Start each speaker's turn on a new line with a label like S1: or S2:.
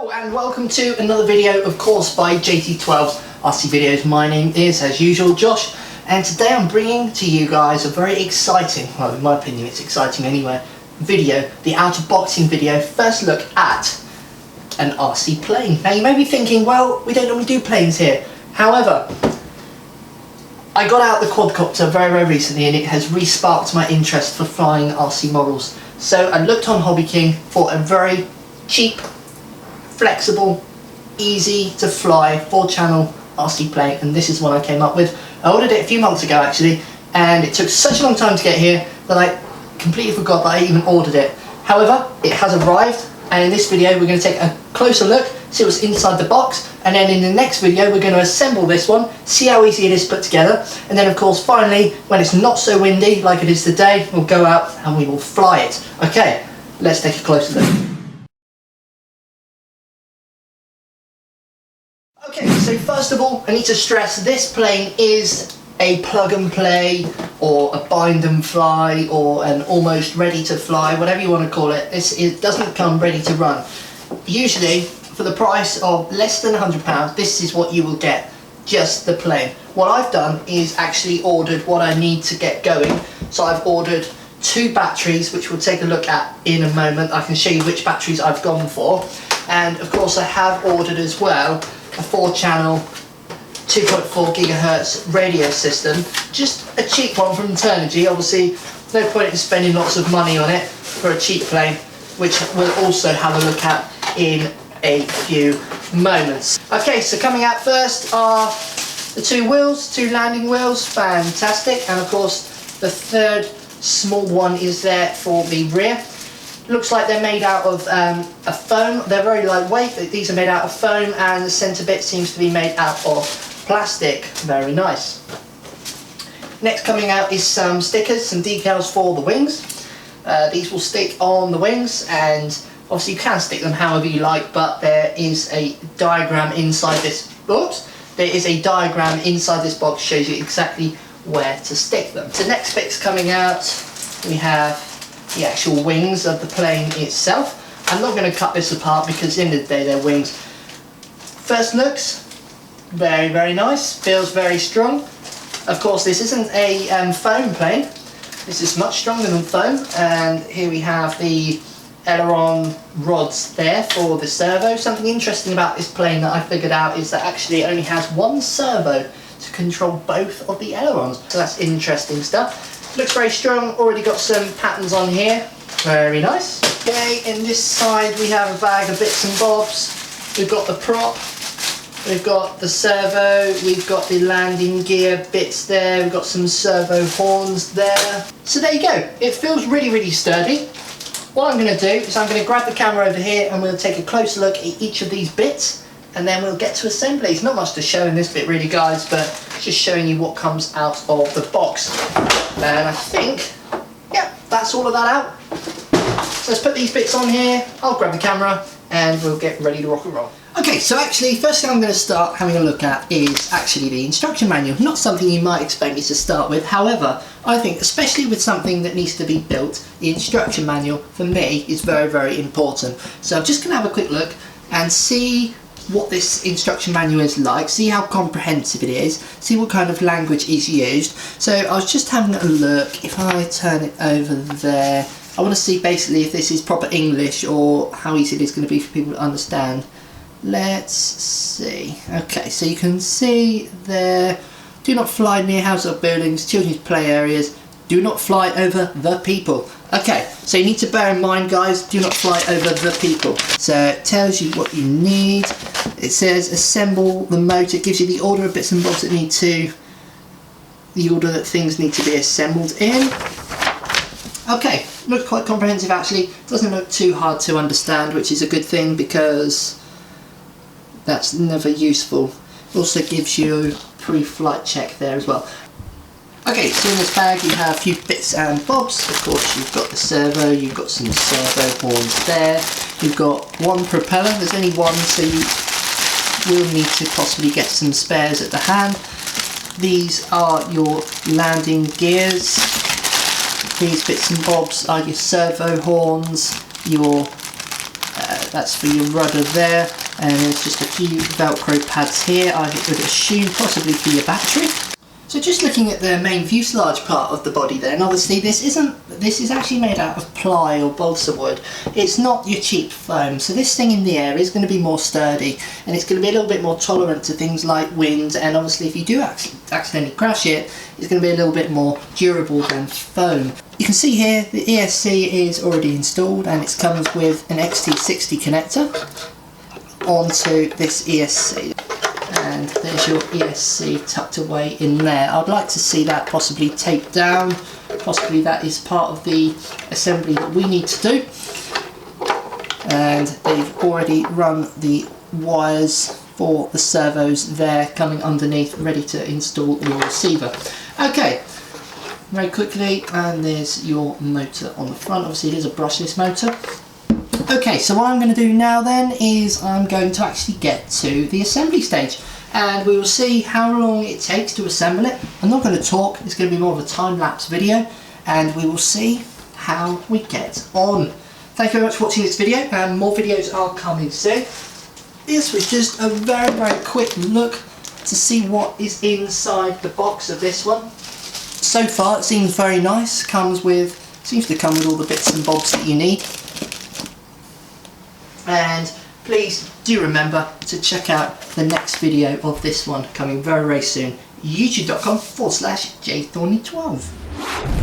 S1: Hello and welcome to another video, of course, by JT12's RC Videos. My name is, as usual, Josh, and today I'm bringing to you guys a very exciting, well, in my opinion it's exciting anyway, video, the out-of-boxing video, first look at an RC plane. Now you may be thinking, well, we don't normally do planes here. However, I got out the quadcopter very recently and it has re-sparked my interest for flying RC models. So I looked on HobbyKing for a very cheap, flexible, easy to fly 4-channel RC plane, and this is what I came up with. I ordered it a few months ago actually, and it took such a long time to get here that I completely forgot that I even ordered it. However, it has arrived, and in this video we're going to take a closer look, see what's inside the box, and then in the next video we're going to assemble this one, see how easy it is to put together, and then of course finally, when it's not so windy like it is today, we'll go out and we will fly it. Okay, let's take a closer look. Okay, so first of all, I need to stress this plane is a plug and play, or a bind and fly, or an almost ready to fly, whatever you want to call it. It doesn't come ready to run. Usually, for the price of less than £100, this is what you will get, just the plane. What I've done is actually ordered what I need to get going. So I've ordered 2 batteries, which we'll take a look at in a moment. I can show you which batteries I've gone for. And of course I have ordered as well a 4-channel 2.4 gigahertz radio system, just a cheap one from Turnigy. Obviously no point in spending lots of money on it for a cheap plane, which we'll also have a look at in a few moments. Okay, so coming out first are the 2 wheels, 2 landing wheels, fantastic, and of course the third small one is there for the rear. Looks like they're made out of a foam. They're very lightweight. These are made out of foam, and the centre bit seems to be made out of plastic. Very nice. Next coming out is some stickers, some decals for the wings. These will stick on the wings, and obviously you can stick them however you like, but there is a diagram inside this box. There is a diagram inside this box, shows you exactly where to stick them. So next bit's coming out, we have the actual wings of the plane itself. I'm not going to cut this apart because at the end of the day they're wings. First looks very nice, feels very strong. Of course this isn't a foam plane, this is much stronger than foam, and here we have the aileron rods there for the servo. Something interesting about this plane that I figured out is that actually it only has 1 servo to control both of the ailerons, so that's interesting stuff. Looks very strong, already got some patterns on here, very nice. Okay, in this side we have a bag of bits and bobs. We've got the prop, we've got the servo, we've got the landing gear bits there, we've got some servo horns there. So there you go, it feels really sturdy. What I'm going to do is I'm going to grab the camera over here and we'll take a closer look at each of these bits, and then we'll get to assembly. It's not much to show in this bit really, guys, but just showing you what comes out of the box. And I think, yeah, that's all of that out. So let's put these bits on here, I'll grab the camera and we'll get ready to rock and roll. Okay, so actually first thing I'm going to start having a look at is actually the instruction manual. Not something you might expect me to start with, however, I think especially with something that needs to be built, the instruction manual for me is very important. So I'm just going to have a quick look and see what this instruction manual is like, see how comprehensive it is, see what kind of language is used. So I was just having a look. If I turn it over there, I want to see basically if this is proper English or how easy it is going to be for people to understand. Let's see. Okay, so you can see there, do not fly near houses or buildings, children's play areas, do not fly over the people. Okay, so you need to bear in mind, guys, do not fly over the people. So it tells you what you need. It says assemble the motor. It gives you the order of bits and bobs that need to, the order that things need to be assembled in. Okay, looks quite comprehensive actually. Doesn't look too hard to understand, which is a good thing because that's never useful. Also gives you a pre-flight check there as well. Okay, so in this bag you have a few bits and bobs. Of course you've got the servo, you've got some servo horns there, you've got 1 propeller, there's only 1 so you will need to possibly get some spares at the hand. These are your landing gears, these bits and bobs are your servo horns, your that's for your rudder there. and there's just a few Velcro pads here, I would assume possibly for your battery. So just looking at the main fuselage part of the body then, obviously this is actually made out of ply or balsa wood. It's not your cheap foam, so this thing in the air is going to be more sturdy, and it's going to be a little bit more tolerant to things like wind, and obviously if you do accidentally crash it, it's going to be a little bit more durable than foam. You can see here the ESC is already installed, and it comes with an XT60 connector onto this ESC. And there's your ESC tucked away in there. I'd like to see that possibly taped down. Possibly that is part of the assembly that we need to do. And they've already run the wires for the servos there coming underneath, ready to install your receiver. Okay, very quickly, and there's your motor on the front. Obviously it is a brushless motor. Okay, so what I'm going to do now then is I'm going to actually get to the assembly stage, and we will see how long it takes to assemble it. I'm not going to talk, it's going to be more of a time-lapse video, and we will see how we get on. Thank you very much for watching this video, and more videos are coming soon. This was just a very, very quick look to see what is inside the box of this one. So far it seems very nice, seems to come with all the bits and bobs that you need. And please do remember to check out the next video of this one coming very, very soon. youtube.com/jthorny12.